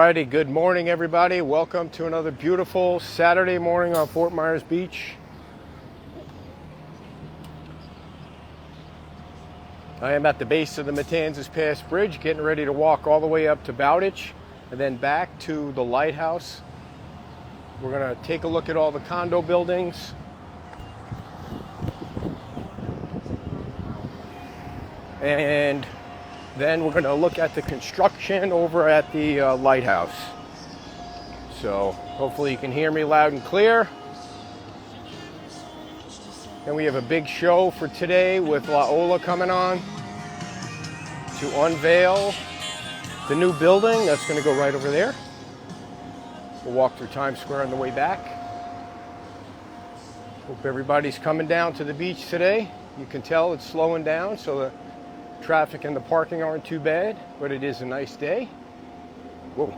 Alrighty, good morning everybody. Welcome to another beautiful Saturday morning on Fort Myers Beach. I am at the base of the Matanzas Pass Bridge, getting ready to walk all the way up to Bowditch and then back to the lighthouse. We're going to take a look at all the condo buildings. And then we're going to look at the construction over at the lighthouse. So hopefully you can hear me loud and clear. And we have a big show for today with La Ola coming on to unveil the new building. That's going to go right over there. We'll walk through Times Square on the way back. Hope everybody's coming down to the beach today. You can tell it's slowing down, so the traffic and the parking aren't too bad, but it is a nice day. Whoa.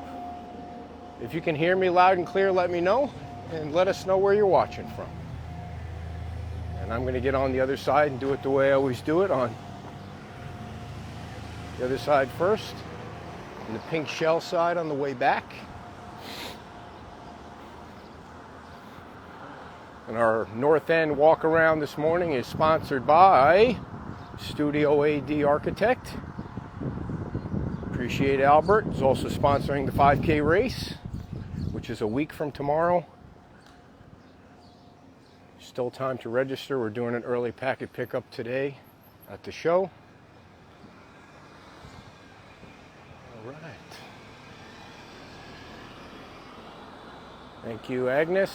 If you can hear me loud and clear, let me know and let us know where you're watching from. And I'm going to get on the other side and do it the way I always do it, on the other side first, and the pink shell side on the way back. And our North End Walkaround this morning is sponsored by Studio AD Architect. Appreciate Albert. Is also sponsoring the 5K race, which is a week from tomorrow. Still time to register. We're doing an early packet pickup today at the show. All right. Thank you, Agnes.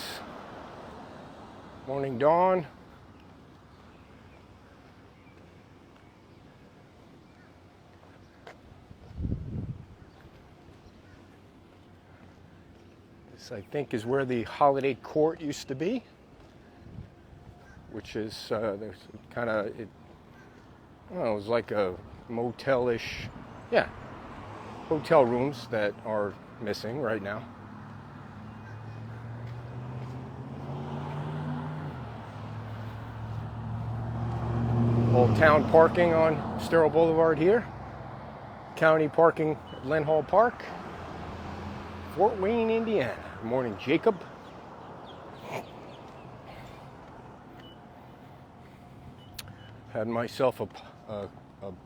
Morning, Dawn. This, I think, is where the Holiday Court used to be, which is there's kind of, it was like a motel-ish, yeah, hotel rooms that are missing right now. Old town parking on Sterling Boulevard here. County parking at Lynn Hall Park, Fort Wayne, Indiana. Good morning, Jacob. Had myself a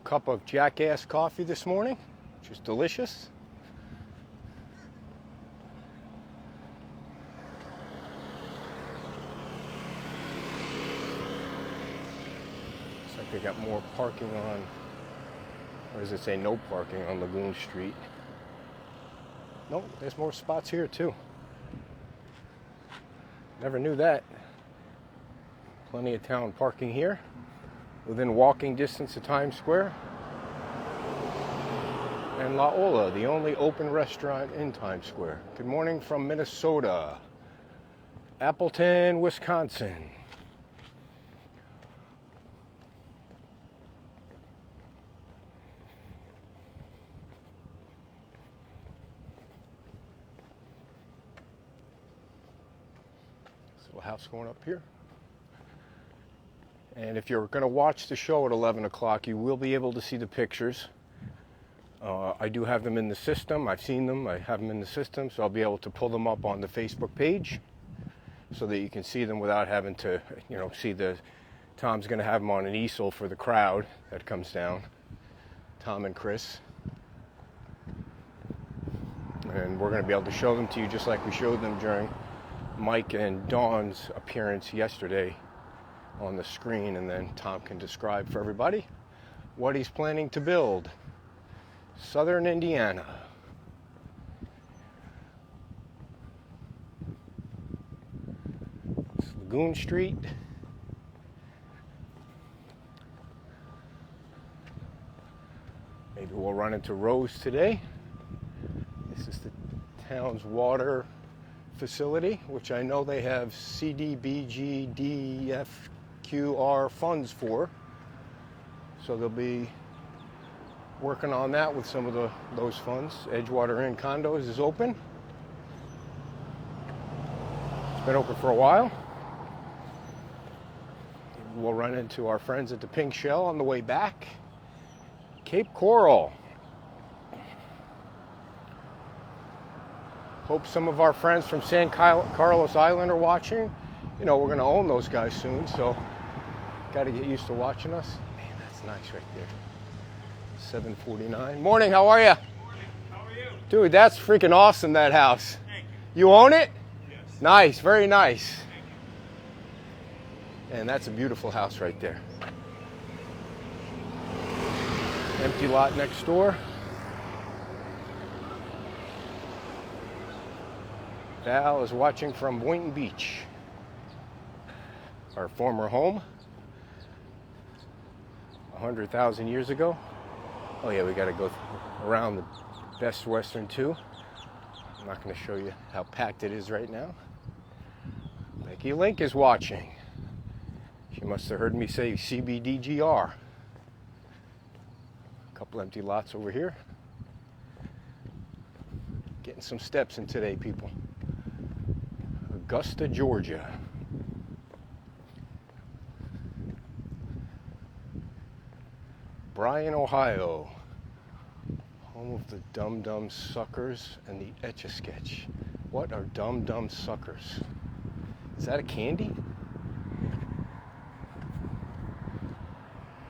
cup of Jackass coffee this morning, which is delicious. Looks like they got more parking on, or does it say no parking on Lagoon Street? Nope, there's more spots here too. Never knew that. Plenty of town parking here, within walking distance of Times Square. And La Ola, the only open restaurant in Times Square. Good morning from Minnesota. Appleton, Wisconsin. House going up here. And if you're going to watch the show at 11 o'clock, you will be able to see the pictures. I do have them in the system. I've seen them. I have them in the system, so I'll be able to pull them up on the Facebook page so that you can see them without having to, see the... Tom's going to have them on an easel for the crowd that comes down. Tom and Chris. And we're going to be able to show them to you just like we showed them during Mike and Dawn's appearance yesterday on the screen, and then Tom can describe for everybody what he's planning to build. Southern Indiana. It's Lagoon Street. Maybe we'll run into Rose today. This is the town's water facility, which I know they have CDBG-DFQR funds for. So they'll be working on that with some of those funds. Edgewater Inn Condos is open. It's been open for a while. We'll run into our friends at the Pink Shell on the way back. Cape Coral. Hope some of our friends from San Carlos Island are watching. You know, we're going to own those guys soon, so got to get used to watching us. Man, that's nice right there. 749. Morning, how are you? Morning, how are you? Dude, that's freaking awesome, that house. Thank you. You own it? Yes. Nice, very nice. Thank you. And that's a beautiful house right there. Empty lot next door. Val is watching from Boynton Beach, our former home, 100,000 years ago. Oh yeah, we got to go around the Best Western too. I'm not going to show you how packed it is right now. Becky Link is watching. She must have heard me say CBDGR. A couple empty lots over here. Getting some steps in today, people. Augusta, Georgia. Bryan, Ohio. Home of the Dum Dum Suckers and the Etch-a-Sketch. What are Dum Dum Suckers? Is that a candy?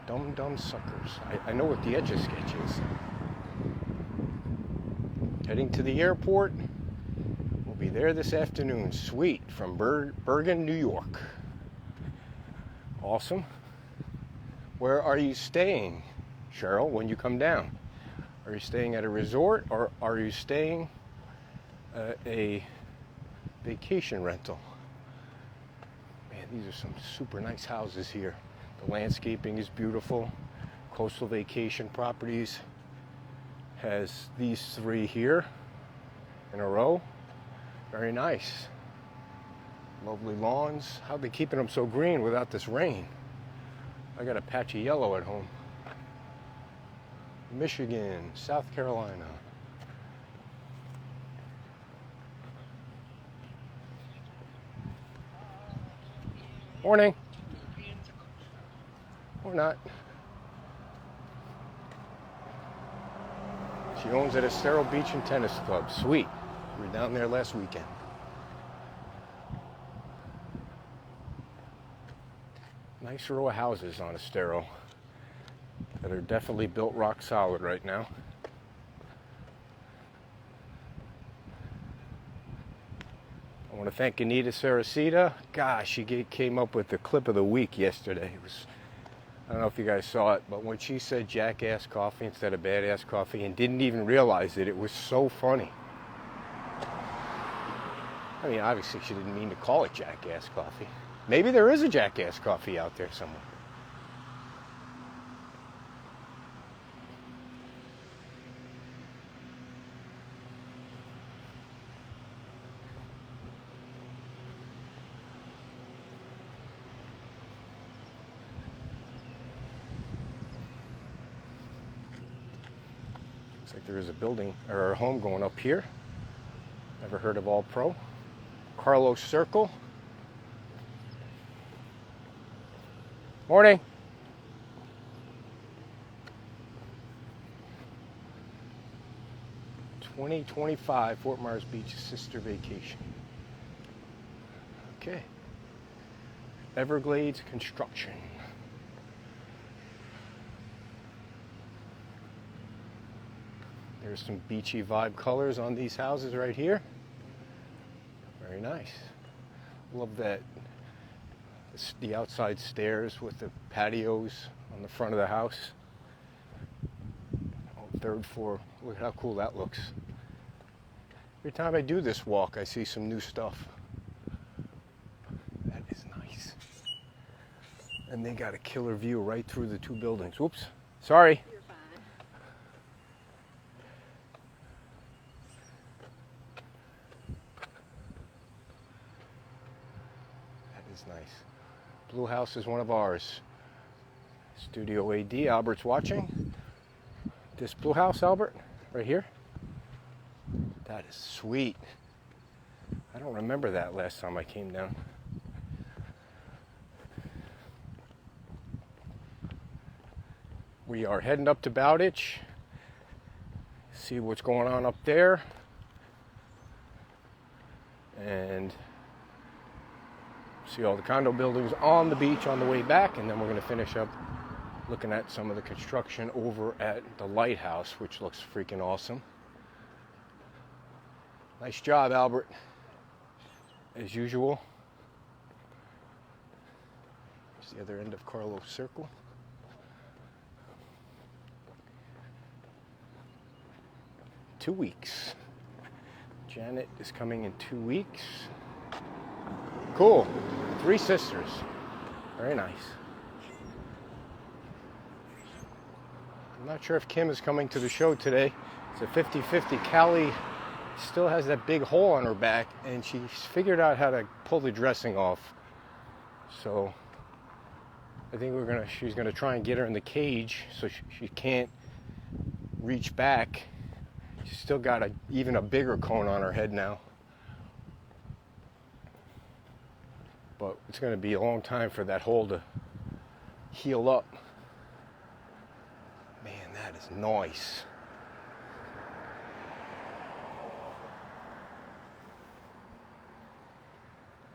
Dum Dum Suckers. I know what the Etch-a-Sketch is. Heading to the airport. We'll be there this afternoon. Sweet, from Bergen, New York. Awesome. Where are you staying, Cheryl, when you come down? Are you staying at a resort, or are you staying at a vacation rental? Man, these are some super nice houses here. The landscaping is beautiful. Coastal Vacation Properties has these three here in a row. Very nice. Lovely lawns. How are they keeping them so green without this rain? I got a patch of yellow at home. Michigan, South Carolina. Morning. Or not. She owns at Estero Beach and Tennis Club. Sweet. We were down there last weekend. Nice row of houses on Estero that are definitely built rock solid right now. I want to thank Anita Saracita. Gosh, she came up with the clip of the week yesterday. It was, I don't know if you guys saw it, but when she said jackass coffee instead of badass coffee and didn't even realize it, it was so funny. I mean, obviously she didn't mean to call it jackass coffee. Maybe there is a jackass coffee out there somewhere. Looks like there is a building or a home going up here. Never heard of All Pro. Carlos Circle. Morning. $20.25 Fort Myers Beach Sister Vacation. Okay. Everglades Construction. There's some beachy vibe colors on these houses right here. Very nice. Love that. The outside stairs with the patios on the front of the house. Oh, third floor. Look at how cool that looks. Every time I do this walk, I see some new stuff. That is nice. And they got a killer view right through the two buildings. Whoops. Sorry. You're fine. That is nice. Blue House is one of ours. Studio AD, Albert's watching. This Blue House, Albert, right here. That is sweet. I don't remember that last time I came down. We are heading up to Bowditch. See what's going on up there. and see all the condo buildings on the beach on the way back, and then we're going to finish up looking at some of the construction over at the lighthouse, which looks freaking awesome. Nice job, Albert, as usual. Here's the other end of Carlos Circle. Two weeks. Janet is coming in 2 weeks. Cool. 3 sisters. Very nice. I'm not sure if Kim is coming to the show today. It's a 50-50. Callie still has that big hole on her back, and she's figured out how to pull the dressing off. So I think she's gonna try and get her in the cage so she can't reach back. She's still got even a bigger cone on her head now. But it's going to be a long time for that hole to heal up. Man, that is nice.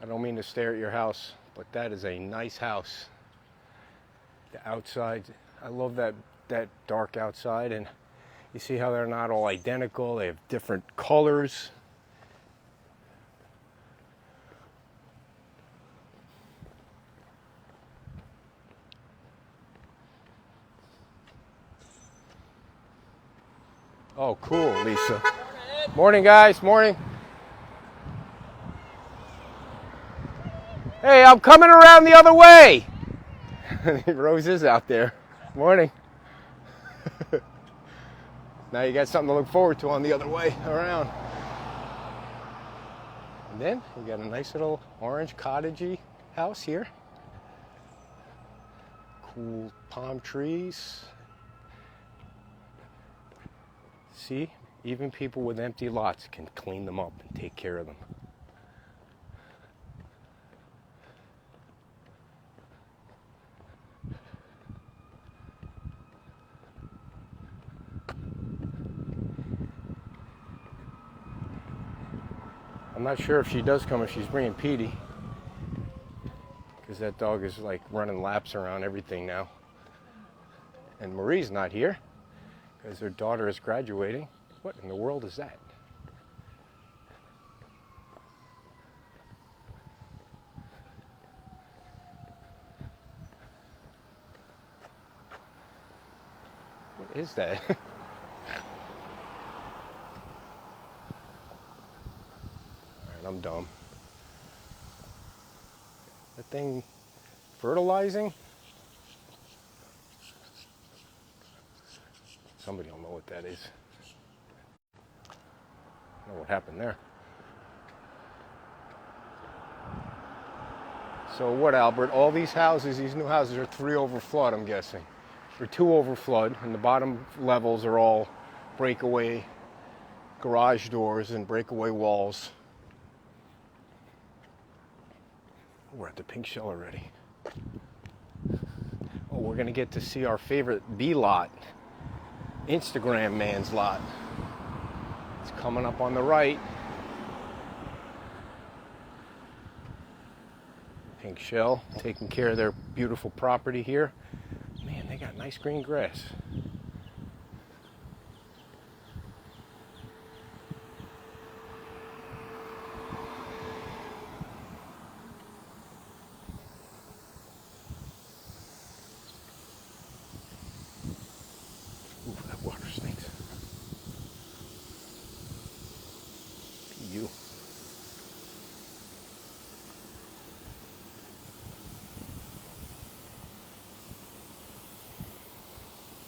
I don't mean to stare at your house, but that is a nice house. The outside, I love that dark outside, and you see how they're not all identical. They have different colors. Oh, cool, Lisa. Morning, guys. Morning. Hey, I'm coming around the other way. Rose is out there. Morning. Now you got something to look forward to on the other way around. And then you got a nice little orange cottagey house here. Cool palm trees. See, even people with empty lots can clean them up and take care of them. I'm not sure if she does come, if she's bringing Petey, because that dog is like running laps around everything now. And Marie's not here because her daughter is graduating. What in the world is that? What is that? I'm dumb. That thing fertilizing? Somebody will know what that is. I don't know what happened there. So what, Albert? All these houses, these new houses are 3 over flood, I'm guessing. Or 2 over flood, and the bottom levels are all breakaway garage doors and breakaway walls. We're at the pink shell already. Oh, we're gonna get to see our favorite B lot, Instagram man's lot. It's coming up on the right. Pink shell, taking care of their beautiful property here. Man, they got nice green grass. Ooh, that water stinks. You.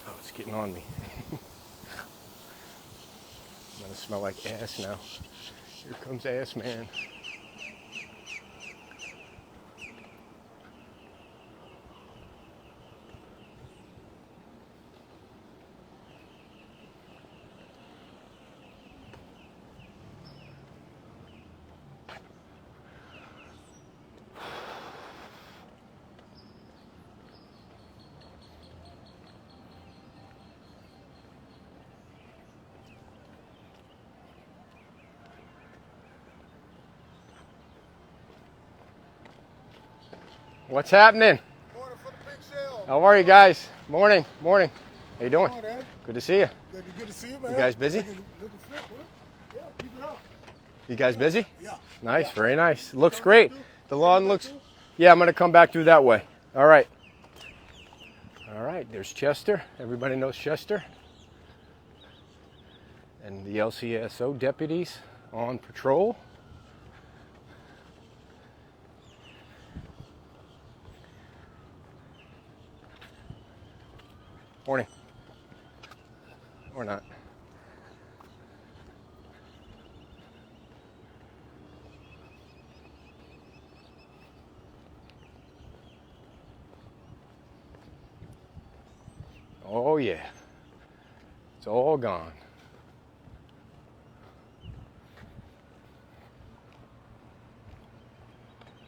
Oh, it's getting on me. I'm gonna smell like ass now. Here comes Ass Man. What's happening? Morning for the big sale. How are you guys? Morning, morning. How you doing? Come on, Ed. Good to see you. Good to see you, man. You guys busy? Yeah, keep it up. You guys busy? Yeah. Nice, very nice. Looks great. The lawn looks... Yeah, I'm going to come back through that way. All right. All right, there's Chester. Everybody knows Chester. And the LCSO deputies on patrol. Morning. Or not. Oh yeah, it's all gone.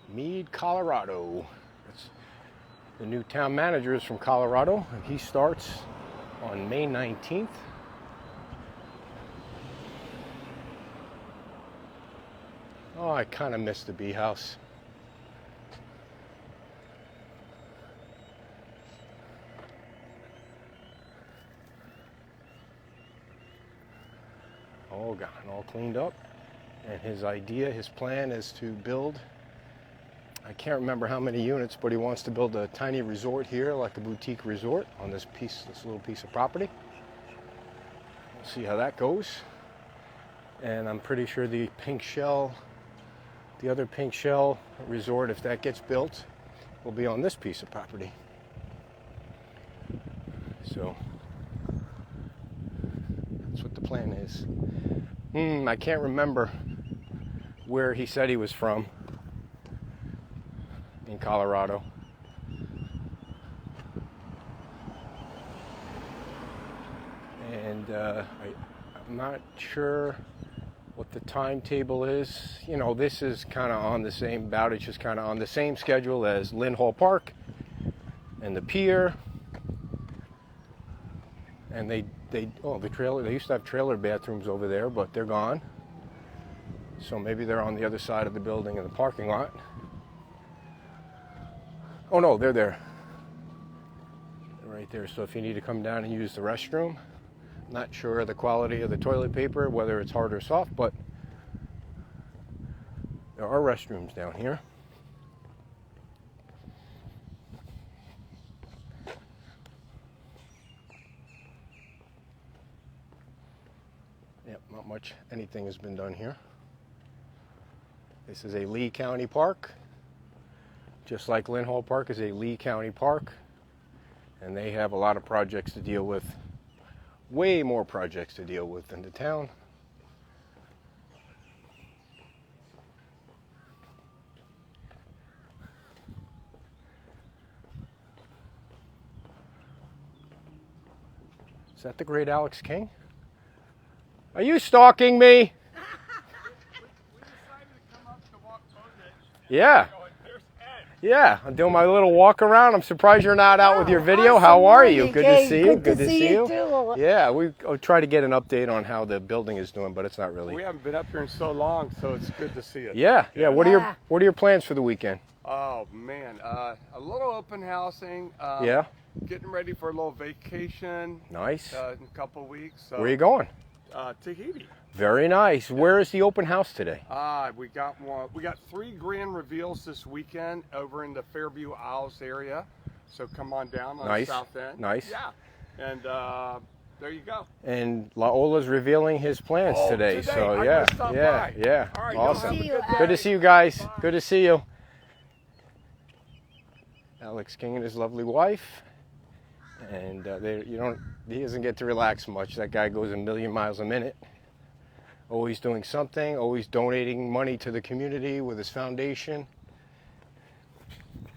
Meade, Colorado. That's the new town manager is from Colorado, and he starts on May 19th. Oh, I kind of missed the bee house. All gone, all cleaned up. And his idea, his plan is to build, I can't remember how many units, but he wants to build a tiny resort here, like a boutique resort on this little piece of property. We'll see how that goes. And I'm pretty sure the other pink shell resort, if that gets built, will be on this piece of property. So that's what the plan is. I can't remember where he said he was from in Colorado. And I'm not sure what the timetable is. You know, this is kind of on the same, Bowditch is kind of on the same schedule as Lynn Hall Park and the pier. And they used to have trailer bathrooms over there, but they're gone. So maybe they're on the other side of the building in the parking lot. Oh no, they're there. They're right there. So if you need to come down and use the restroom, not sure the quality of the toilet paper, whether it's hard or soft, but there are restrooms down here. Yep, not much, anything has been done here. This is a Lee County park, just like Lynn Hall Park is a Lee County park, and they have a lot of projects to deal with, way more projects to deal with than the town. Is that the great Alex King? Are you stalking me? We decided to come up to walk Yeah. going, there's Ed. Yeah, I'm doing my little walk around. I'm surprised you're not out with your video. Awesome How are you? morning, Good Kay. to see you. Good to see you too. Yeah, I'll try to get an update on how the building is doing, but it's not really. We haven't been up here in so long, so it's good to see you. Yeah. What are your plans for the weekend? Oh man, a little open housing. Yeah. Getting ready for a little vacation. Nice. In a couple of weeks. So, Where are you going? Tahiti. Very nice. Where is the open house today? We got one. We got 3 grand reveals this weekend over in the Fairview Isles area. So come on down on Nice. the south end. Nice. Yeah. And there you go. And Laola's revealing his plans today. So I'm yeah, gonna stop yeah, by. yeah. All right, Awesome. See you, Good to see you guys. Bye. Good to see you. Alex King and his lovely wife. And he doesn't get to relax much. That guy goes a million miles a minute. Always doing something, always donating money to the community with his foundation.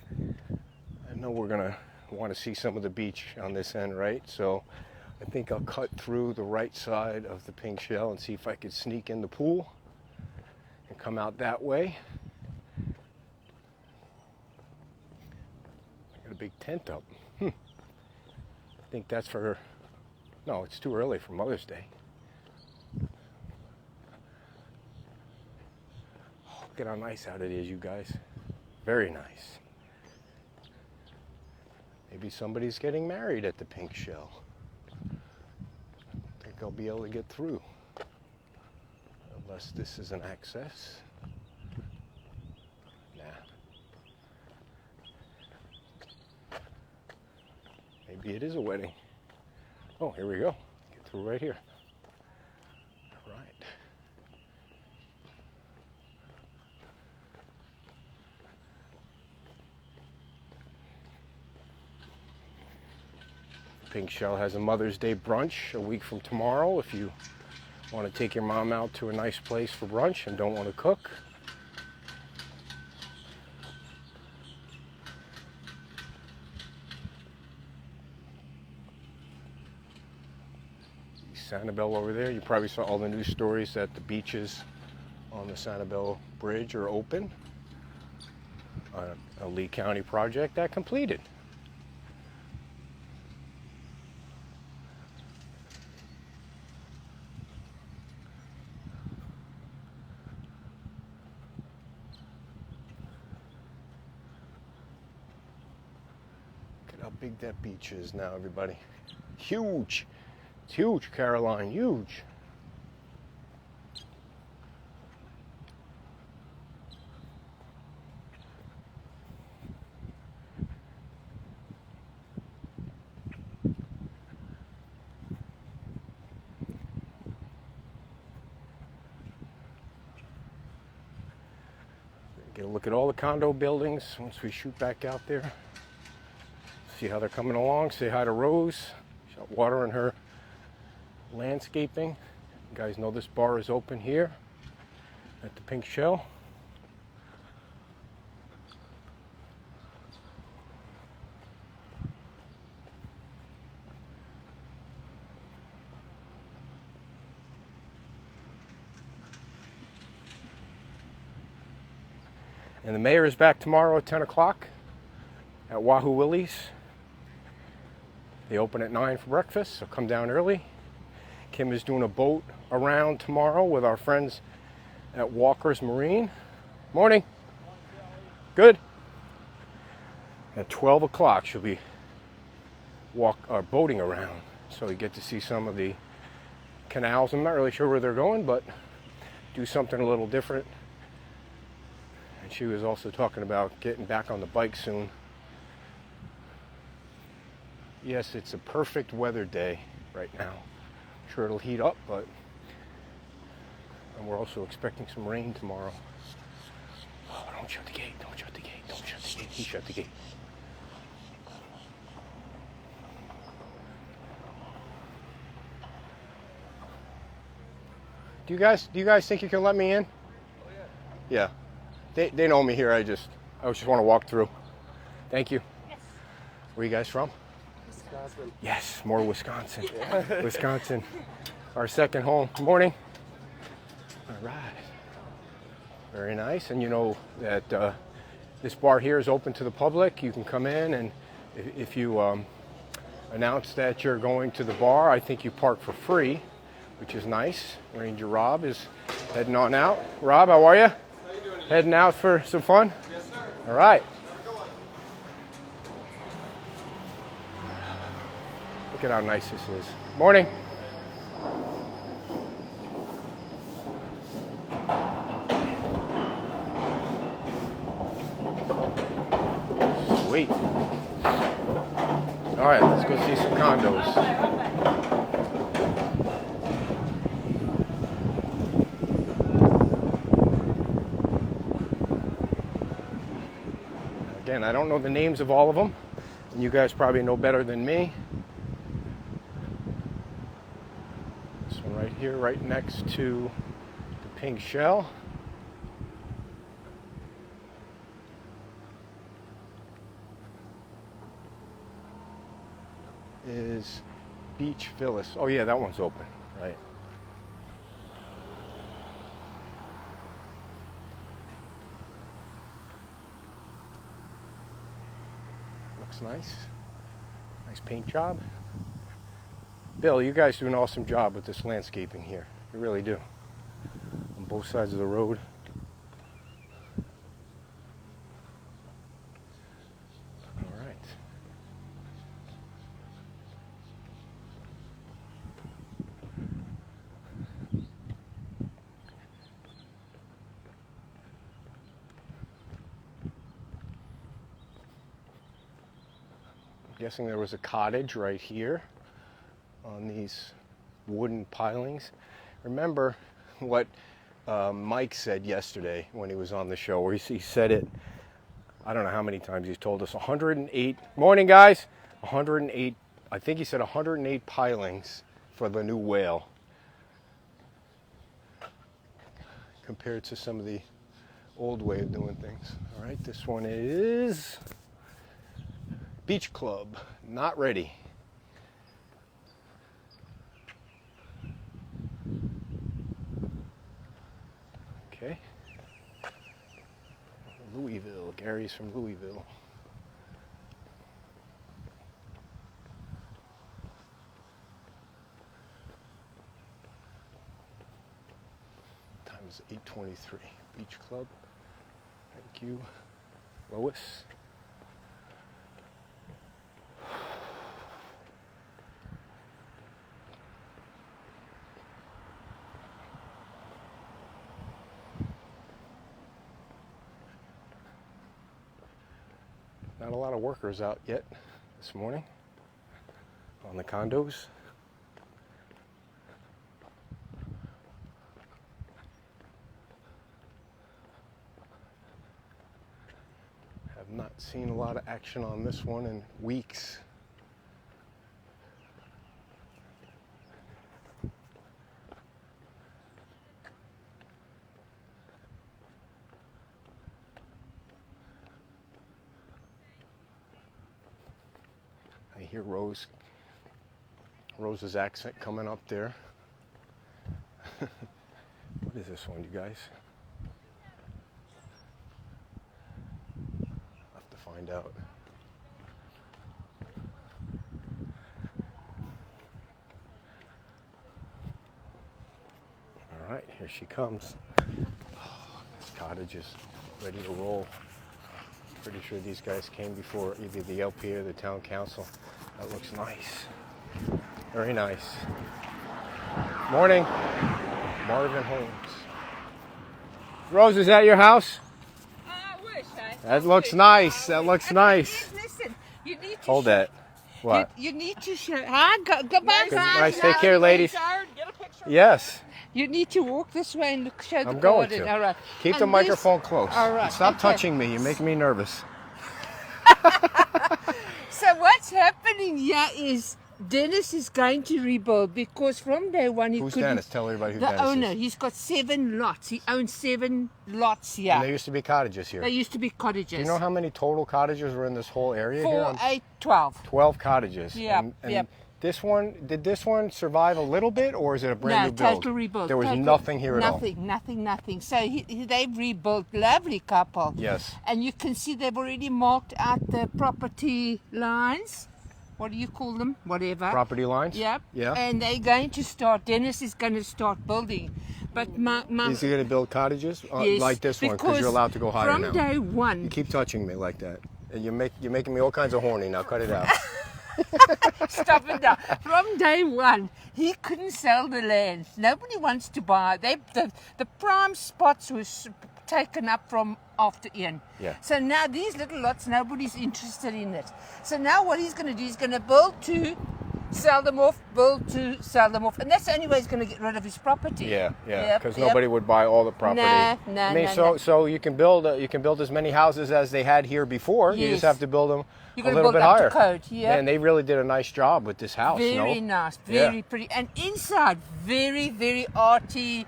I know we're gonna want to see some of the beach on this end, right? So I think I'll cut through the right side of the pink shell and see if I could sneak in the pool and come out that way. I got a big tent up. I think that's for, no, it's too early for Mother's Day. Oh, look at how nice out it is, you guys. Very nice. Maybe somebody's getting married at the Pink Shell. I think I'll be able to get through. Unless this is an access. Nah. Maybe it is a wedding. Oh, here we go. Get through right here. All right. Pink Shell has a Mother's Day brunch a week from tomorrow. If you want to take your mom out to a nice place for brunch and don't want to cook. Sanibel over there. You probably saw all the news stories that the beaches on the Sanibel Bridge are open. A Lee County project that completed. Look at how big that beach is now, everybody. Huge. It's huge, Caroline, huge. Get a look at all the condo buildings once we shoot back out there. See how they're coming along. Say hi to Rose. She's out watering her landscaping. You guys know this bar is open here at the Pink Shell. And the mayor is back tomorrow at 10 o'clock at Wahoo Willie's. They open at 9 for breakfast, so come down early. Kim is doing a boat around tomorrow with our friends at Walker's Marine. Morning. Good. At 12 o'clock she'll be boating around, so you get to see some of the canals. I'm not really sure where they're going, but do something a little different. And she was also talking about getting back on the bike soon. Yes, it's a perfect weather day right now. Sure it'll heat up, but and we're also expecting some rain tomorrow. Oh, don't shut the gate, don't shut the gate, don't shut the gate. He shut the gate. Do you guys think you can let me in? Oh, yeah. Yeah. They know me here. I just want to walk through. Thank you. Yes. Where you guys from? Wisconsin. Yes, more Wisconsin. Wisconsin, our second home. Good morning. All right. Very nice. And you know that this bar here is open to the public. You can come in, and if you announce that you're going to the bar, I think you park for free, which is nice. Ranger Rob is heading on out. Rob, how are you? How you doing? Heading out for some fun? Yes, sir. All right. Look at how nice this is. Morning. Sweet. All right, let's go see some condos. Again, I don't know the names of all of them, and you guys probably know better than me. This one right here, right next to the Pink Shell. Is Beach Villas. Oh yeah, that one's open, right? Looks nice. Nice paint job. Bill, you guys do an awesome job with this landscaping here. You really do. On both sides of the road. All right. guessing there was a cottage right here on these wooden pilings. Remember what Mike said yesterday when he was on the show, where he said it, I don't know how many times he's told us, 108, morning guys, 108, I think he said 108 pilings for the new whale, compared to some of the old way of doing things. All right, this one is Beach Club, not ready. Okay. Louisville, Gary's from Louisville. Time is 8:23. Beach Club. Thank you, Lois. Not a lot of workers out yet this morning on the condos. Have not seen a lot of action on this one in weeks. I hear Rose's accent coming up there. What is this one, you guys? I'll have to find out. All right, here she comes. Oh, this cottage is ready to roll. Pretty sure these guys came before either the LP or the town council. That looks nice. Very nice. Morning. Marvin Homes. Rose, is that your house? I wish. That looks nice. That looks nice. Listen, you need to Hold that. What? You need to show. Go back. Nice. Take care, ladies. Get a picture. Yes. You need to walk this way and show the I'm going garden. to. All right. Keep And the this- microphone close. All right. Stop Okay. touching me. You're making me nervous. So what's happening here is Dennis is going to rebuild because from day one he Who's couldn't. Dennis? Tell everybody who The Dennis owner. is. He's got 7 lots. He owns 7 lots here. And there used to be cottages here. They used to be cottages. Do you know how many total cottages were in this whole area here? 4, 8, 12. 12 cottages. Yep, And yep. This one, did this one survive a little bit, or is it a brand new build? Total rebuild. There was Total- nothing here at all. Nothing. So they've rebuilt, lovely couple. Yes. And you can see they've already marked out the property lines. What do you call them? Whatever. Property lines? Yep. Yeah. And they're going to start, Dennis is going to start building. But my Is he going to build cottages yes, like this one? Because you're allowed to go higher from now. day one. You keep touching me like that. And you're making me all kinds of horny. Now cut it out. Stop it now. From day one, he couldn't sell the land. Nobody wants to buy. The prime spots was taken up from after Ian. Yeah. So now these little lots, nobody's interested in it. So now what he's going to do, he's going to build 2, sell them off, build 2, sell them off. And that's the only way he's going to get rid of his property. Yeah. Yep, Because yep. nobody would buy all the property. No, I mean, no. so you can build as many houses as they had here before. You just Yes. have to build them You're a gonna little build bit up to higher. code, yeah. Man, they really did a nice job with this house. Very no? nice, very Yeah. pretty. And inside, very, very arty,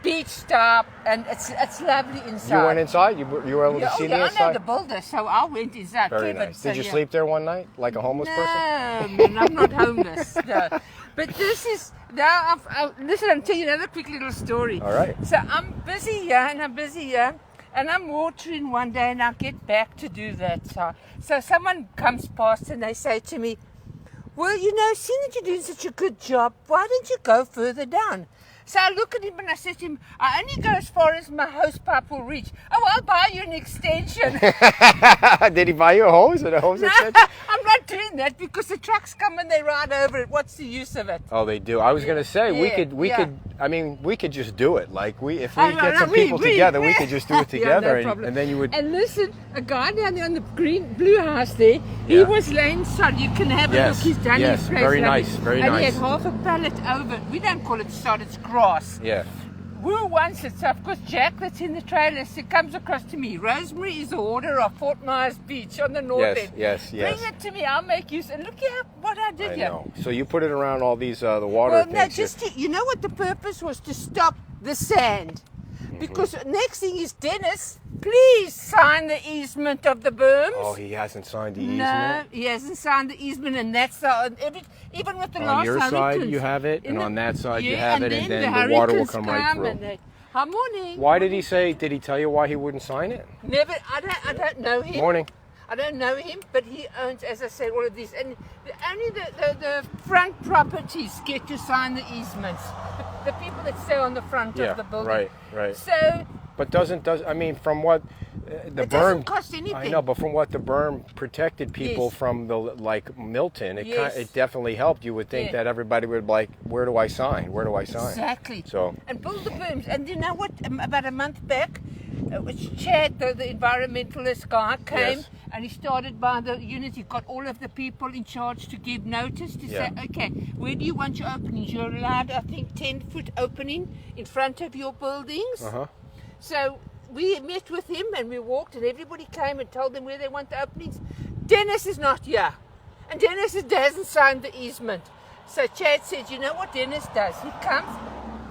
beach top, and it's lovely inside. You went inside. You were able to see I the know inside. the builder, so I went inside. Very Kevin, nice. so Did you yeah. sleep there one night like a homeless person? No, man, I'm not homeless. No. But this is now. Listen, I'll tell you another quick little story. All right. So I'm busy here, and I'm watering one day, and I'll get back to do that. So someone comes past, and they say to me, "Well, you know, seeing that you're doing such a good job, why don't you go further down?" So I look at him and I said to him, "I only go as far as my hose pipe will reach." "Oh, I'll buy you an extension." Did he buy you a hose and a hose No, extension? I'm not doing that because the trucks come and they ride over it. What's the use of it? Oh, they do. I was going to say we Yeah, could. I mean, we could just do it. Like if we I get know, some people together, we we- could just do it Yeah, together, no problem. and then you would. And listen, a guy down there on the blue house there, he Yeah. was laying sod. You can have a Yes, look. He's done yes, his place. very lovely. nice, very and nice. he had half a pallet over. We don't call it sod, it's grass. Yeah. Who wants it? So of course Jack, that's in the trailer, so comes across to me. Rosemary is the order of Fort Myers Beach on the North Yes, End. yes, yes. Bring it to me. I'll make use. And look here what I did I here. know. So you put it around all these the water Well, things. no, here. just you know what the purpose was, to stop the sand. Because next thing is, Dennis, please sign the easement of the berms. Oh, he hasn't signed the No, easement. he hasn't signed the easement, and that's even with the On last your side hurricanes. you have it, In and the- on that side you yeah, have it, and the then the water will hurricanes come right come through. and they- Hi, morning. Why did he say? Did he tell you why he wouldn't sign it? Never. I don't know him. Morning. I don't know him, but he owns, as I said, all of these. And only the front properties get to sign the easements. The people that stay on the front Yeah. of the building. Right. Right. So But I mean, from what the it berm doesn't cost anything. I know, but from what the berm protected people Yes. from the like Milton, Yes. it definitely helped. You would think Yeah. that everybody would like, where do I sign? Where do I sign? Exactly. So And build the berms. And you know what? About a month back, which Chad, the environmentalist guy, came Yes. and he started by the unit. He got all of the people in charge to give notice to Yeah. say, okay, where do you want your openings? You're allowed, I think, 10-foot opening in front of your buildings. Uh huh. So we met with him and we walked, and everybody came and told them where they want the openings. Dennis is not here, and Dennis hasn't signed the easement. So Chad said, you know what Dennis does? He comes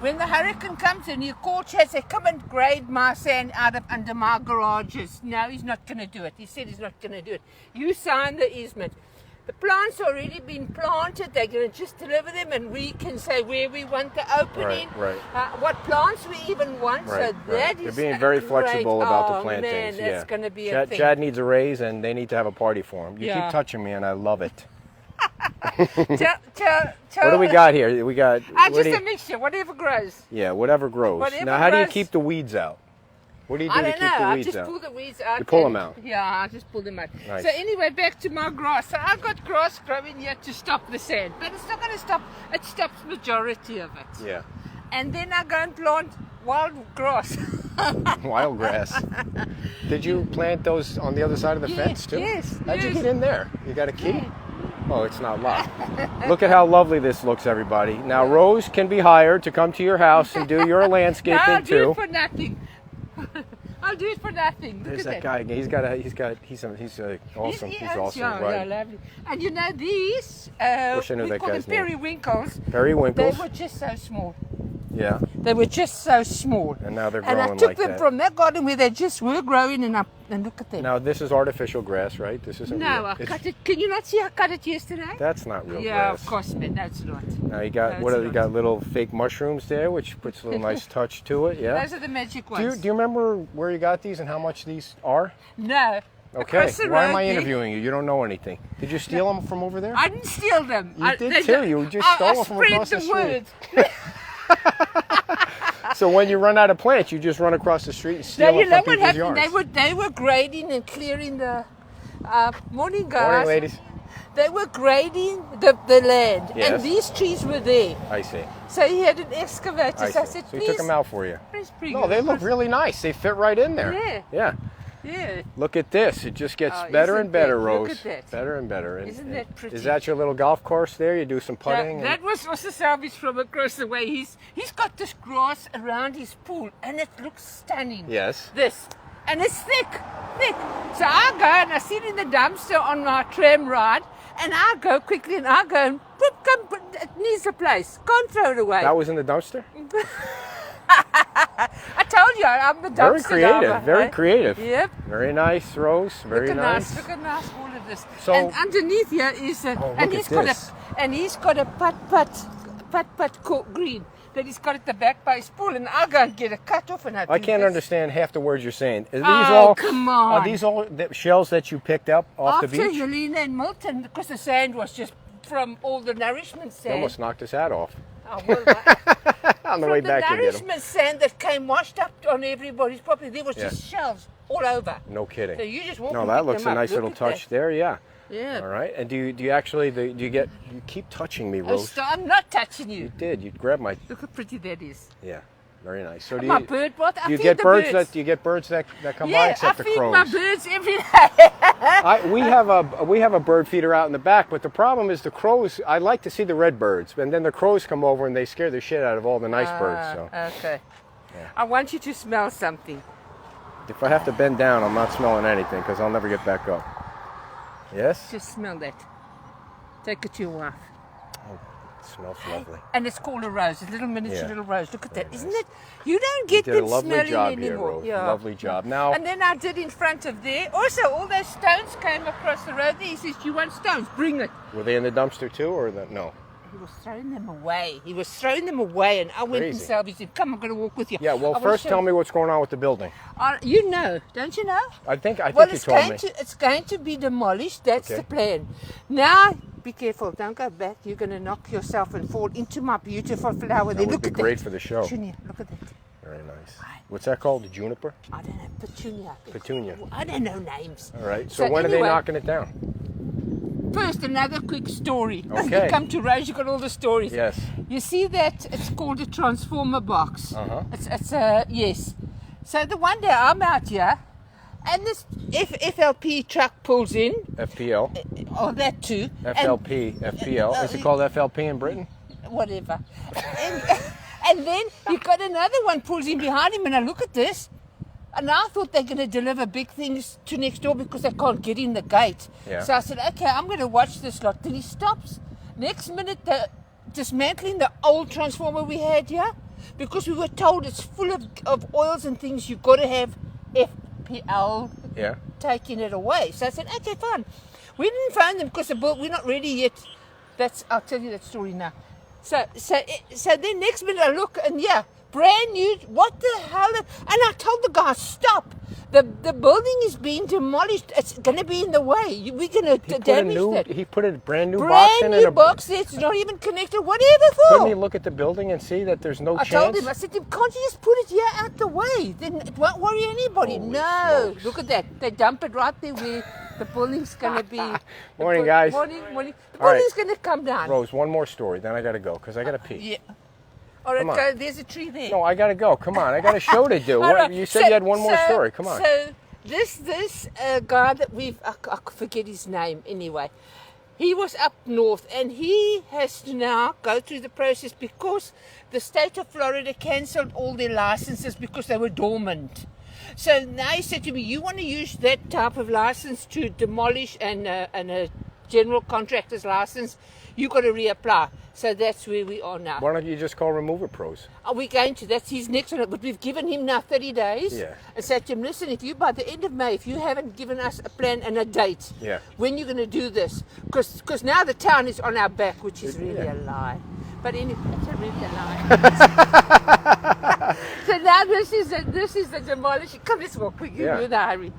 when the hurricane comes, and he called Chad, say, come and grade my sand out of under my garages. No, he's not going to do it. He said he's not going to do it. You sign the easement. The plants already been planted. They're going to just deliver them, and we can say where we want the opening, Right. what plants we even want. Right. So that They're is being very great. flexible about the Oh, plantings. man, yeah. that's going to be a Chad, thing. Chad needs a raise, and they need to have a party for him. You Yeah. keep touching me, and I love it. Tell, What do we got here? We got. what Just do you- a mixture, whatever grows. Yeah, whatever grows. Whatever Now, how do you grows. keep the weeds out? What do you do I to don't keep know. the I weeds just out? pull the weeds out. You pull and- them out. Yeah, I just pull them out. Nice. So anyway, back to my grass. So I got grass growing here to stop the sand, but it's not going to stop. It stops majority of it. Yeah, And then I go and plant wild grass. wild grass. Did you plant those on the other side of the Yes, fence too? yes, How'd you yes. get in there? You got a key? Oh, it's not locked. Look at how lovely this looks, everybody. Now, Rose can be hired to come to your house and do your No, landscaping I'll do too. it for nothing. I'll do it for nothing. Look There's at that guy again. He's awesome. He's awesome. He's awesome, yeah, right? yeah, lovely. And you know these, Wish I knew we that call them guy's name. periwinkles. Periwinkles. They were just so small. Yeah, They were just so small. and now they're And growing I took like them that. from that garden where they just were growing, and look at them. Now this is artificial grass, right? This isn't. No, real. I It's- cut it. Can you not see I cut it yesterday? That's not real Yeah, grass. of course, man. That's not. Now you got No, it's you not. got little fake mushrooms there, which puts a little nice touch to it. Yeah. Those are the magic Do you, ones. do you remember where you got these and how much these are? No. Okay. Across the Why am road, I yeah. interviewing you? You don't know anything. Did you steal them from over there? I didn't steal them. You did they too. don't- You just I stole them from spread across the street. word. So when you run out of plants, you just run across the street and steal No, them you know from what people's happened? yards. They were grading and clearing the morning, guys. Morning, ladies. They were grading the land, Yes. and these trees were there. I see. So he had an excavator. I So I see. said, So please. he took them out for you. Please bring No, them." they look really nice. They fit right in there. Yeah. Yeah. Yeah. Look at this. It just gets Oh, better isn't and better, that- Rose. look at that. Better and better. Isn't that pretty? Is that your little golf course there? You do some putting? That was also salvaged from across the way. He's got this grass around his pool, and it looks stunning. Yes. This, and it's thick. So I go and I sit in the dumpster on my tram ride, and I go quickly and I go and it needs a place. Can't throw it away. That was in the dumpster? I told you I'm the Very dumpster creative. diver, Very eh? creative. Yep. Very nice, Rose. Very Look at nice. Look at nice, all of this. So- and underneath here is a, Oh, and look he's at got this. he's got a putt green that he's got at the back by his pool, and I'll go and get a cut off and I can't understand half the words you're saying. Are these Oh, all? come Are on. these all the shells that you picked up off After the beach? Helena and Milton, because the sand was just from all the nourishment You sand. almost knocked his hat off. Oh, well, On the from way the back, you did 'em. nourishment sand that came washed up on everybody's property, there was just shells all over. No kidding. So you just walk No, and that pick looks them a up. nice Look little at touch that. there. Yeah. Yeah. All right. And do you actually you keep touching me, Oh, Rose? I'm not touching You you. did. You grabbed my. Look how pretty that is. Yeah. Very nice. So do My you bird, what? I you feed get the birds birds. that you get birds that come by Yeah, I except the feed crows? my birds every day. We have a bird feeder out in the back, but the problem is the crows. I like to see the red birds, and then the crows come over and they scare the shit out of all the nice birds. So Okay. Yeah. I want you to smell something. if I have to bend down, I'm not smelling anything because I'll never get back up. Yes? Just smell that. Take it to your wife. It smells lovely. And it's called a rose, a little miniature Yeah. little rose. Look at that, Very isn't nice. it? You don't You get did a them lovely smelling job anymore. here, Rose. Yeah. Lovely job. Now, And then I did in front of there. Also, all those stones came across the road there. He says, "You want stones? Bring it." were they in the dumpster too, or no? He was throwing them away. And I went and Crazy. salvaged him. Come, I'm going to walk with you. Yeah. Well, I will first show tell you. me what's going on with the building. You know, don't you know? I think Well, you it's told going me. to going to be demolished. That's Okay. the plan. Now, be careful. Don't go back. You're going to knock yourself and fall into my beautiful flower. That there. would Look be at great that. for the show. Junior, look at that. Very nice. Right. What's that called? The juniper? I don't know. Petunia. Petunia. I don't know names. All right. So, So when are they anyway- knocking it down? First, another quick story. Okay. You come to Rose, you got all the stories. Yes. You see that it's called a transformer box. Uh-huh. It's yes. So the one day I'm out here, and this FLP truck pulls in, FPL. or that too, FLP. FPL. Is it called FLP in Britain? and whatever. and then you got another one pulls in behind him, and I look at this, and I thought they're going to deliver big things to next door because they can't get in the gate. Yeah. So I said, okay, I'm going to watch this lot. Then he stops. Next minute, they're dismantling the old transformer we had here because we were told it's full of oils and things. You've got to have FPL Yeah. taking it away. So I said, okay, fine. We didn't phone them because we're not ready yet. I'll tell you that story now. So then next minute I look and yeah, brand new. What the hell? And I told the guy, stop. The building is being demolished. It's going to be in the way. We're going to damage that. He put a brand new box Brand in new and box. It's not even connected. Whatever for. Couldn't he look at the building and see that there's no I chance? told him, I said, can't you just put it here out the way? Then it won't worry anybody. Holy No, smokes. look at that. They dump it right there where the building's going to be. Morning, guys. Morning. The All right. building's going to come down. Rose, one more story, then I gotta go because I gotta pee. Yeah. All right, Come on. go. There's a tree there. No, I gotta go. Come on, I got a show to do. All right, You said you had one more story. Come on. So this guy that I forget his name anyway. He was up north and he has to now go through the process because the state of Florida cancelled all their licenses because they were dormant. So now he said to me, you want to use that type of license to demolish and a general contractor's license, you got to reapply. So that's where we are now. Why don't you just call Remover Pros? Are we going to? That's his next one. But we've given him now 30 days. Yeah. And said to him, listen, if you by the end of May, if you haven't given us a plan and a date, Yeah. when you're going to do this, because now the town is on our back, which is really Yeah. a lie. But anyway, it's a really a lie. So now this is the demolition. Come, let's walk quick. Yeah. You're in a hurry.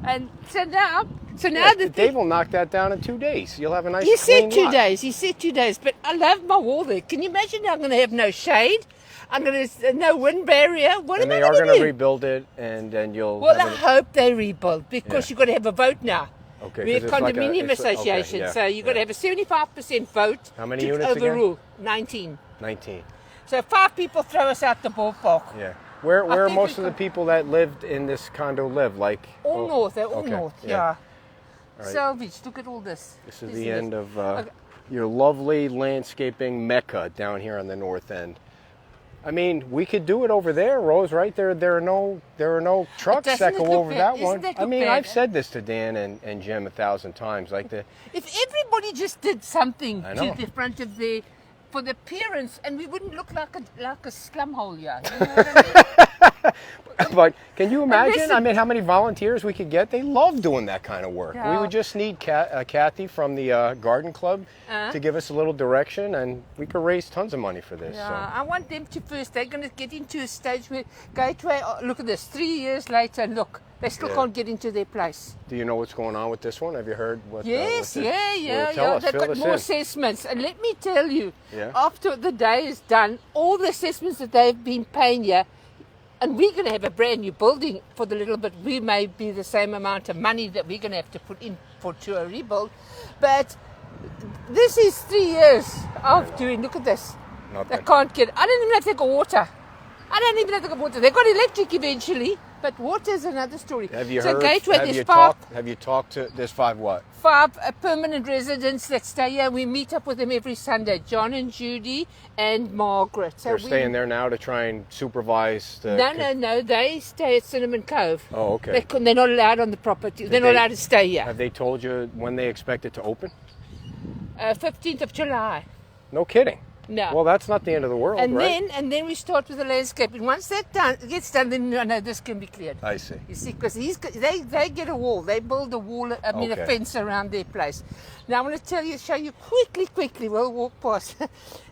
And so now Yeah, the Dave will knock that down in 2 days. You'll have a nice he clean said 2 lot. days. He said 2 days. But I love my wall there. Can you imagine? I'm going to have no shade. I'm going to no wind barrier. What And am they I are going going to to do? rebuild it, and then you'll. Well, I have hope they rebuild because Yeah. you've got to have a vote now. Okay, We're a 'cause it's like a- condominium it's like- okay, association, yeah, so you've got to yeah. have a 75% vote How many to units again? overrule. 19. 19. So 5 people throw us out the ballpark. Yeah. Where I are think most we of the could- people that lived in this condo live? Like All north, they're all okay, north, yeah. yeah. All right. Salvage, look at all this. This is Isn't the it? end of Okay. your lovely landscaping mecca down here on the north end. I mean, we could do it over there, Rose. Right there, there are no trucks doesn't that it go look over bad? that Isn't one. that I look mean, bad? I've said this to Dan and Jim 1,000 times. Like the If everybody just did something I to know. the front of their, for the appearance, and we wouldn't look like a slum hole here. You know what I mean? But can you imagine? listen- I mean, how many volunteers we could get? They love doing that kind of work. We Yeah. would just need Kathy from the garden club Uh-huh. to give us a little direction, and we could raise tons of money for this. Yeah, I want them to first. They're going to get into a stage where Gateway. Oh, look at this. 3 years later, and look, they still Yeah. can't get into their place. So, do you know what's going on with this one? Have you heard what? Yes, what's it- yeah. Well, tell us, They've fill got us more in. assessments, and let me tell you, Yeah. after the day is done, all the assessments that they've been paying you, and we're going to have a brand new building for the little bit. We may be the same amount of money that we're going to have to put in to a rebuild. But this is 3 years of doing, look at this. Nothing. They can't get, I don't even have to get water. I don't even have to get water. They got electric eventually, but water is another story. Have you so heard? Gateway, Have there's you five talked? Have you talked to? There's 5 what? permanent residents that stay here. We meet up with them every Sunday. John and Judy and Margaret. So They're staying there now to try and supervise the. No. They stay at Cinnamon Cove. Oh, okay. They're not allowed on the property. They're not allowed to stay here. Have they told you when they expect it to open? 15th of July. No kidding. No. Well, that's not the end of the world, and right? then we start with the landscaping. Once that gets done, then I know this can be cleared. I see. You see, because they get a wall. They build a wall. I mean, Okay. a fence around their place. Now I want to show you quickly. We'll walk past.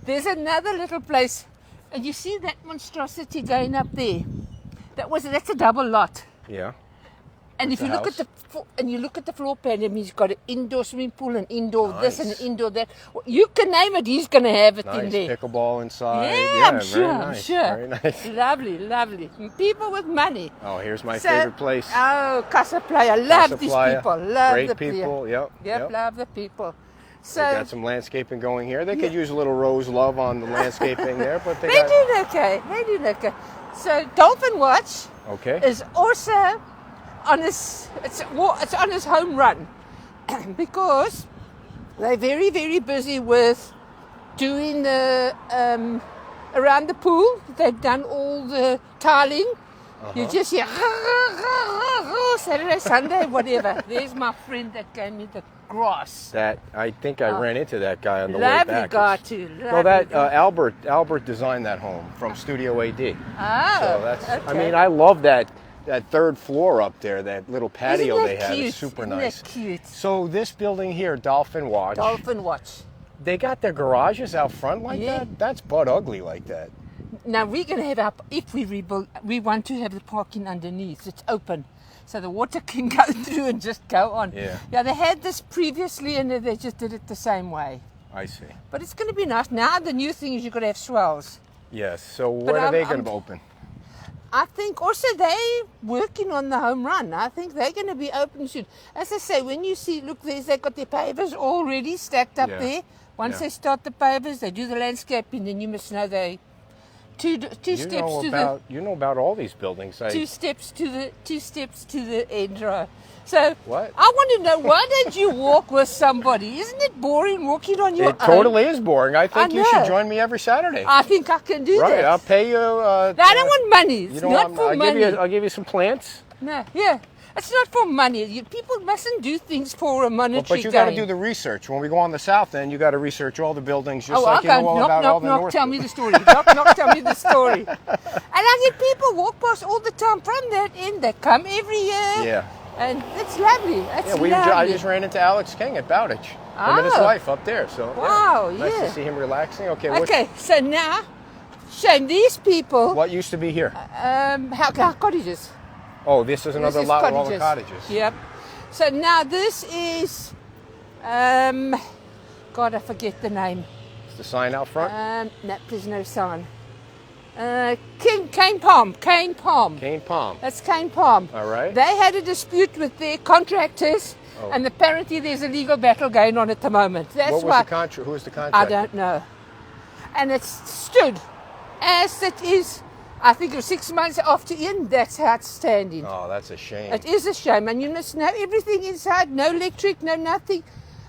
There's another little place, and you see that monstrosity going up there. That's a double lot. Yeah. And if It's you a look house? at the floor plan, it means you've got an indoor swimming pool, an indoor this and an Nice. indoor that. You can name it. He's going to have it in Nice there. pickleball inside. Yeah, I'm very sure. nice. I'm sure. Very nice. Lovely. People with money. Oh, here's my So- favorite place. Oh, Casa Playa. Love Casa these Playa. people. Love Great the people. Yep. Yep, love the people. They So got some landscaping going here. They could use a little rose love on the landscaping there, but they they got. do okay. They do okay. So Dolphin Watch Okay. is also on his it's on his home run because they're very, very busy with doing the around the pool. They've done all the tiling. You just hear Saturday, Sunday, whatever. There's my friend that gave me the grass. That I think I ran into that guy on the way Lovely back. guy too. No, that Albert designed that home from Studio AD. Oh, So that's. I okay. mean, I love that third floor up there. That little patio Isn't they that have cute? is super Isn't nice. that cute? So this building here, Dolphin Watch. Dolphin Watch. They got their garages out front like Yeah. that. That's butt ugly like that. Now we're going to have if we rebuild, we want to have the parking underneath. It's open, so the water can go through and just go on. Yeah. They had this previously, and they just did it the same way. I see. But it's going to be nice. Now the new thing is you've got to have swells. Yes. So when are they going to open? I think also they working on the home run. I think they're going to be open soon. As I say, when you see, look, they've got their pavers already stacked up Yeah. there. Once Yeah. they start the pavers, they do the landscaping, then you must know they two steps to the You know about all these buildings. two steps to the end row. So What? I want to know, why don't you walk with somebody? Isn't it boring walking on your It own? totally is boring. I think I you should know. join me every Saturday. I think I can do Right, that. I'll pay you. I don't want money. It's You know, not for money. I'll give you some plants. No, yeah. It's not for money. People mustn't do things for a monetary But you got to gain. do the research. When we go on the south end, you got to research all the buildings, just Oh, like you I'll know go all knock, about all knock, the knock, north. tell me the story. knock, tell me the story. And I get people walk past all the time from that end. They come every year. Yeah. And it's lovely. It's Yeah, I lovely. just ran into Alex King at Bowditch. Him and his Oh. wife up there. So Wow, nice yeah. to see him relaxing. Okay, Okay, so now, Shane, these people, what used to be here? how cottages. Oh, this is another This is lot of all the cottages. Yep. So now this is, God, I forget the name. Is the sign out front? No, there's no sign. Cane Palm. Cane Palm. That's Cane Palm. All right. They had a dispute with their contractors, Oh. and apparently there's a legal battle going on at the moment. That's What was why the contract? Who was the contract? I don't know. And it's stood as it is. I think it was 6 months after in. That's how it's standing. Oh, that's a shame. It is a shame, and you must know everything inside. No electric, no nothing.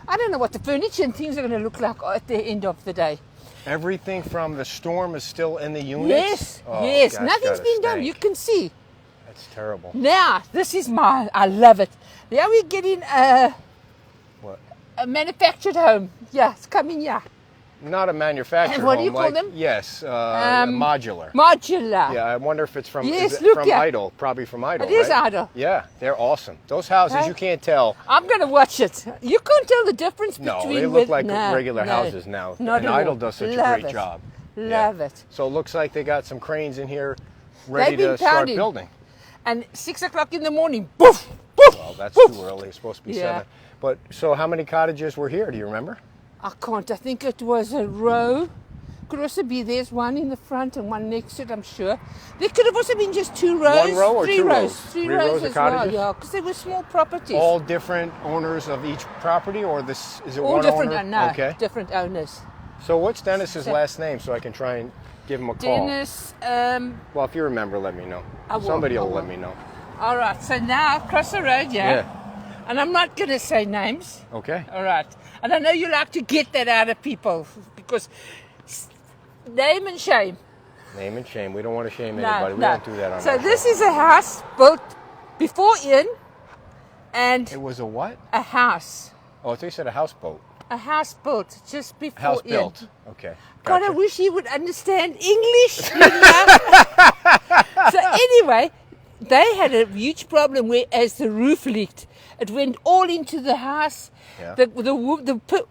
I don't know what the furniture and things are going to look like at the end of the day. Everything from the storm is still in the units? Yes, Oh, yes. that's Nothing's gotta been done. stink. You can see. That's terrible. Now, this is I love it. Now we're getting What? a manufactured home. Yeah, it's coming, yeah. Not a manufactured What do you home, call like- them? Yes, modular. Modular. Yeah, I wonder if it's from Yes, is it look, from yeah. Idle. Probably from Idle. It is right? Idle. Yeah, they're awesome. Those houses, Huh? you can't tell. I'm going to watch it. You can't tell the difference No, between they look with- like no, regular no, houses now. Not And at all. Idle does such Love a great it. job. Love Yeah. it. So it looks like they got some cranes in here ready They've been to start pounding. building. And 6 o'clock in the morning, poof, poof. Well, that's poof. too early. It's supposed to be Yeah. 7. But so how many cottages were here? Do you remember? I can't. I think it was a row. Could also be there's one in the front and one next to it, I'm sure. There could have also been just 2 rows. One row or 3 2 rows? rows? 3 3 rows rows of as well, cottages? yeah, because they were small properties. All different owners of each property, or this is it All one different, owner? no, Okay. different owners. So what's Dennis's So- last name so I can try and give him a call? Dennis, Well, if you remember, let me know. I will, Somebody I will will. let me know. all right, so now across the road, yeah. And I'm not going to say names. Okay. All right. And I know you like to get that out of people because name and shame. Name and shame. We don't want to shame No, anybody. We no. don't do that on So our this show. is a house built before Ian, and It was a what? a house. Oh, I thought you said a houseboat. A house built just before House Ian. built. Okay. God, I Gotcha. wish he would understand English. You know? So anyway, they had a huge problem where, as the roof leaked, it went all into the house. Yeah.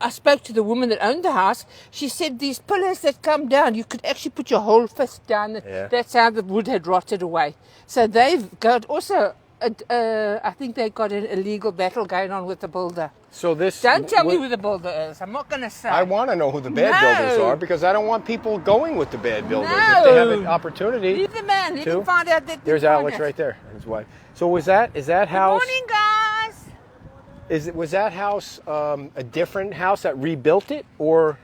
I spoke to the woman that owned the house. She said these pillars that come down, you could actually put your whole fist down. Yeah. That's how the wood had rotted away. So they've got also, I think they got an illegal battle going on with the builder. So this. Don't tell me w- who the builder is. I'm not going to say. I want to know who the bad No. builders are because I don't want people going with the bad builders. If No. they have an opportunity. Leave the man. Let Two. him find out that. There's Alex right there, and his wife. So is that Good house? morning, guys. Was that house a different house that rebuilt it, or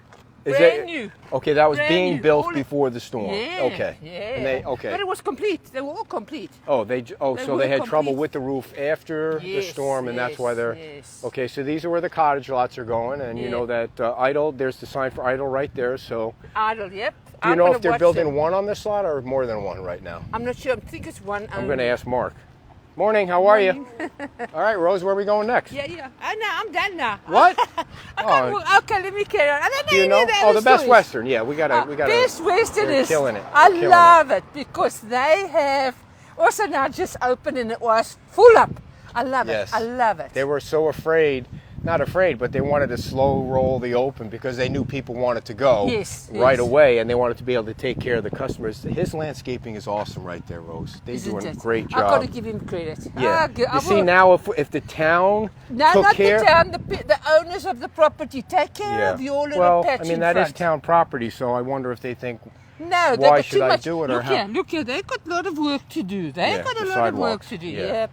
is Brand it new. Okay, that was Brand being new. built All of- before the storm. Yeah. Okay. Yeah. And they, okay. But it was complete. They were all complete. Oh, They so were they had trouble complete. with the roof after the Yes, storm, and that's why yes, they're. yes. Okay, so these are where the cottage lots are going, and you Yeah. know that idle. There's the sign for idle right there. So, Idle, yep. do you I'm know gonna if they're watch building them. one on this lot or more than one right now? I'm not sure. I think it's one. I'm going to ask Mark. Morning. How are you? All right, Rose. Where are we going next? Yeah, yeah. Oh, no, I'm done now. What? I can't walk. Okay, let me carry on. I don't know Do you any know? of the Oh, other the Best stories. Western. Yeah, we got to. Best Western they're is killing it. I They're killing love it because they have also now just opened and it was full up. I love Yes. it. I love it. They were so afraid, not afraid, but they wanted to slow roll the open because they knew people wanted to go Yes, right yes. away, and they wanted to be able to take care of the customers. His landscaping is awesome right there, Rose. They're Isn't doing a it? great I've got job. to give him credit. Yeah. I You see will. now, if the town No, took not care. the town, the owners of the property. Take care Yeah. of your little Well, patch I mean in that is front. town property, so I wonder if they think. No, they Why got should too I much. do it, or look how? here, look here. They've got a lot of work to do. They've Yeah, got a the lot of work sidewalks. to do. Yeah. Yep.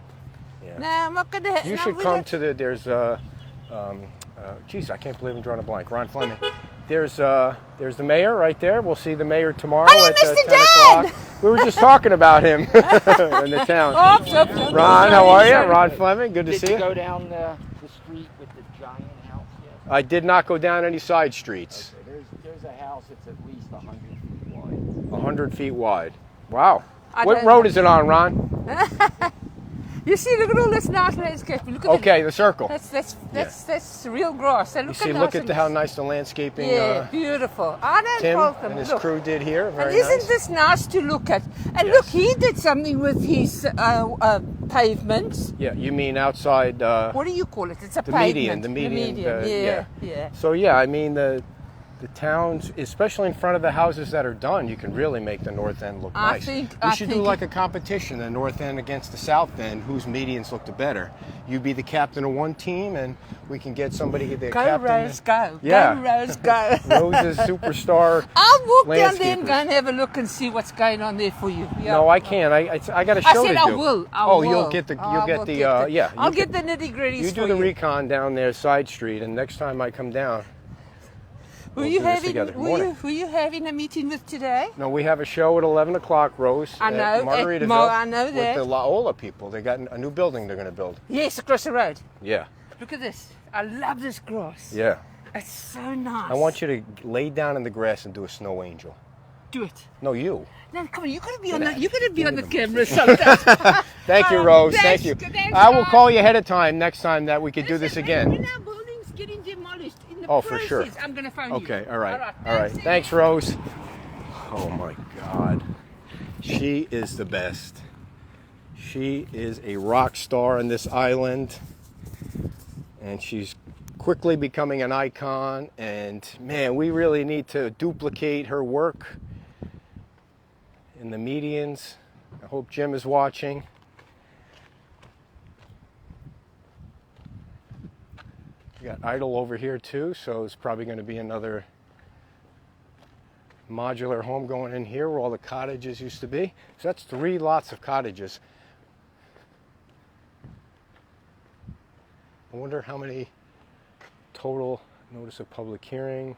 Yeah. No, I'm not going to. You should come to the. There's geez, I can't believe I'm drawing a blank. Ron Fleming. There's the mayor right there. We'll see the mayor tomorrow Hello, at Mr. 10 Dan! o'clock. We were just talking about him in the town. Oh, Ron, how are you? Ron Fleming, good to Did see you you. go down the street with the giant house yet? I did not go down any side streets. Okay, there's a house that's at least 100 feet wide. 100 feet wide. Wow. I What don't road know. is it on, Ron? You see, look at all this nice landscape. Look at Okay, the circle. That's real grass. And You look see, at look nice at how nice the landscaping Yeah, beautiful. I don't Tim fault them. and his Look. crew did here. And Very isn't nice. this nice to look at? And Yes. look, he did something with his pavements. Yeah, you mean outside. What do you call it? It's a The pavement. median, Yeah. So yeah, I mean the towns, especially in front of the houses that are done, you can really make the North End look I nice. think- we I should do think like a competition, the North End against the South End, whose medians look the better. You be the captain of one team, and we can get somebody the Go captain. Rose, go. Yeah. Go Rose, go. Rose is superstar. I'll walk down there and landscapers. go and have a look and see what's going on there for you. Yeah. No, I can't. I got a I show said to I do. will. I oh, will. you'll get the I will yeah. I'll you get can- the nitty gritties You for do the recon down there, side street, and next time I come down. Were we'll you do this having? together. Were Morning. you having a meeting with today? No, we have a show at 11 o'clock, Rose. I know, At at Margaritaville. I know with that. the Laola people. They got a new building they're going to build. Yes, across the road. Yeah, Look at this. I love this grass. yeah. It's so nice. I want you to lay down in the grass and do a snow angel. do it. No, you. No, come on. You gotta be Get on the. out. You gotta be on the Get camera sometimes. Thank you, Rose. thanks, Thank you. thanks, I will guys. call you ahead of time next time that we could do this Listen, again. When our building's getting demolished in the Oh, for sure. process, I'm gonna phone you. Okay, all right. All All right. right. Thanks, Rose. Oh my God. She is the best. She is a rock star on this island. And she's quickly becoming an icon. And man, we really need to duplicate her work in the medians. I hope Jim is watching. We got Idle over here too, so it's probably going to be another modular home going in here where all the cottages used to be. So that's 3 lots of cottages. I wonder how many total. Notice of public hearing.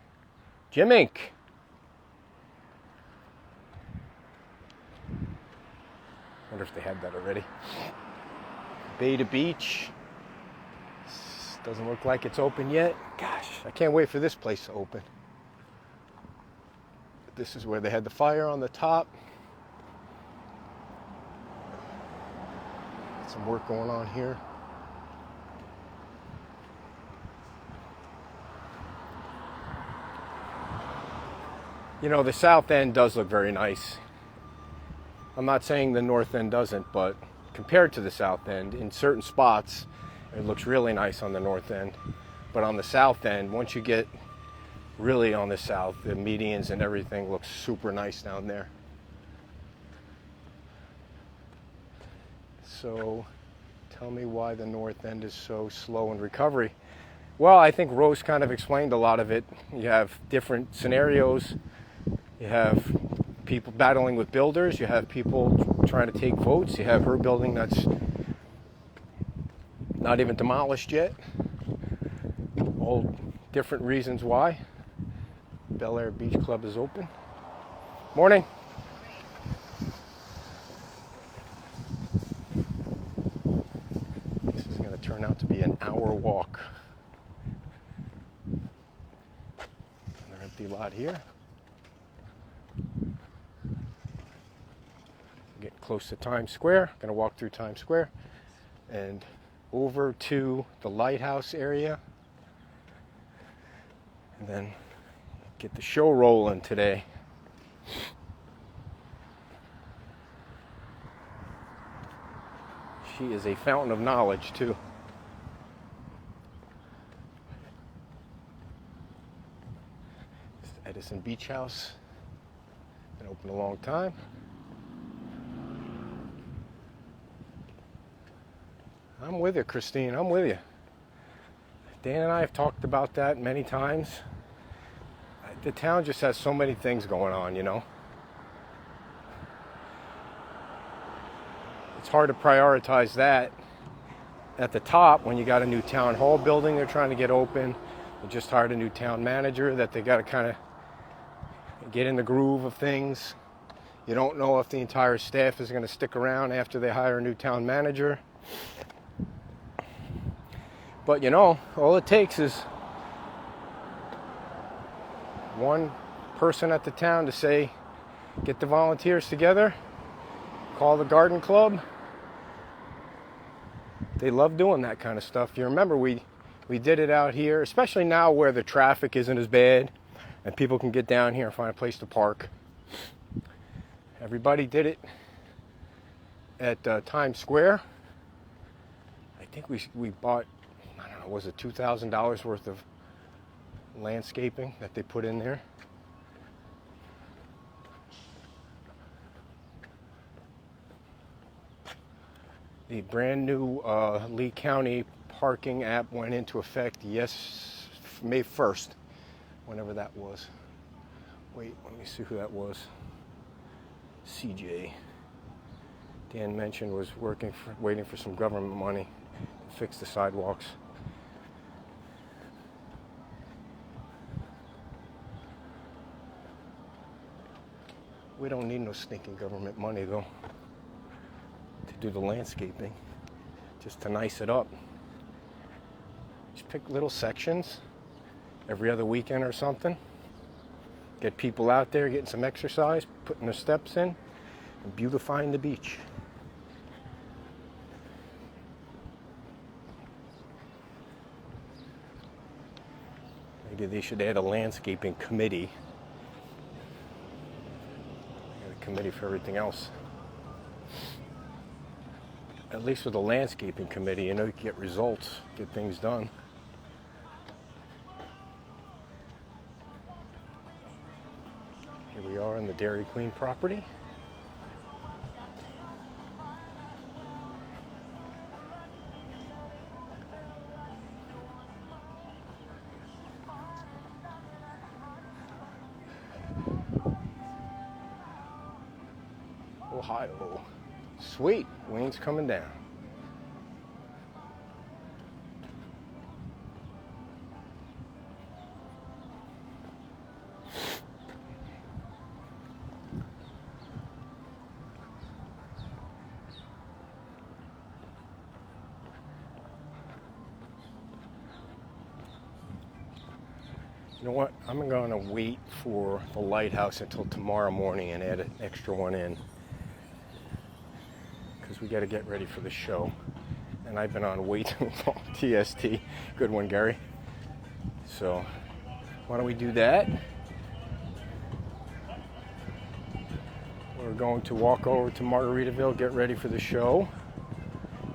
Jim Inc. Wonder if they had that already. Bay to Beach. Doesn't look like it's open yet. Gosh, I can't wait for this place to open. This is where they had the fire on the top. Some work going on here. You know, the South End does look very nice. I'm not saying the North End doesn't, but compared to the South End, in certain spots, it looks really nice on the North End. But on the South End, once you get really on the South, the medians and everything looks super nice down there. So, tell me why the North End is so slow in recovery. Well, I think Rose kind of explained a lot of it. You have different scenarios. You have people battling with builders. You have people trying to take votes. You have her building that's not even demolished yet. All different reasons why. Bel Air Beach Club is open. Morning. This is going to turn out to be an hour walk. Another empty lot here. Getting close to Times Square. Going to walk through Times Square and over to the lighthouse area. And then get the show rolling today. She is a fountain of knowledge too. This is Edison Beach House. Been open a long time. I'm with you, Christine. I'm with you. Dan and I have talked about that many times. The town just has so many things going on, you know. It's hard to prioritize that at the top when you got a new town hall building they're trying to get open. They just hired a new town manager that they got to kind of get in the groove of things. You don't know if the entire staff is going to stick around after they hire a new town manager. But you know, all it takes is one person at the town to say, get the volunteers together, call the garden club. They love doing that kind of stuff. You remember we did it out here, especially now where the traffic isn't as bad and people can get down here and find a place to park. Everybody did it at Times Square. I think we bought, I don't know, was it $2,000 worth of landscaping that they put in there? The brand new Lee County parking app went into effect, May 1st, whenever that was. Wait, let me see who that was. CJ. Dan mentioned was waiting for some government money to fix the sidewalks. We don't need no stinking government money though to do the landscaping, just to nice it up. Just pick little sections every other weekend or something. Get people out there getting some exercise, putting their steps in, and beautifying the beach. Maybe they should add a landscaping committee. And a committee for everything else. At least with the landscaping committee, you know, you can get results, get things done. Here we are on the Dairy Queen property. Ohio. Sweet, Wayne's coming down. You know what? I'm going to wait for the lighthouse until tomorrow morning and add an extra one in, because we got to get ready for the show. And I've been on way too long. TST. Good one, Gary. So why don't we do that? We're going to walk over to Margaritaville, get ready for the show.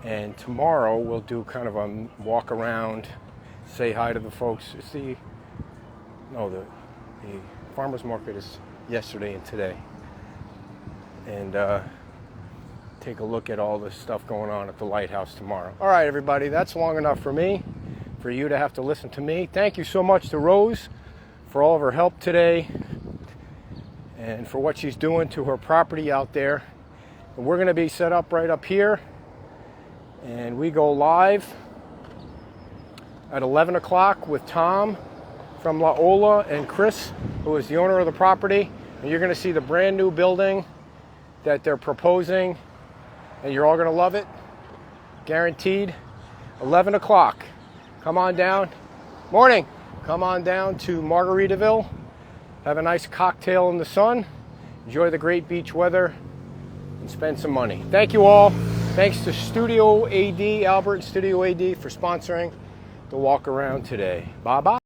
And tomorrow we'll do kind of a walk around, say hi to the folks. The farmers market is yesterday and today. And take a look at all the stuff going on at the lighthouse tomorrow. All right, everybody, that's long enough for me, for you to have to listen to me. Thank you so much to Rose for all of her help today and for what she's doing to her property out there. And we're going to be set up right up here, and we go live at 11 o'clock with Tom from La Ola and Chris, who is the owner of the property. And you're going to see the brand new building that they're proposing, and you're all going to love it, guaranteed. 11 o'clock. Come on down. Morning. Come on down to Margaritaville. Have a nice cocktail in the sun. Enjoy the great beach weather and spend some money. Thank you all. Thanks to Studio AD, Albert and Studio AD, for sponsoring the walk around today. Bye-bye.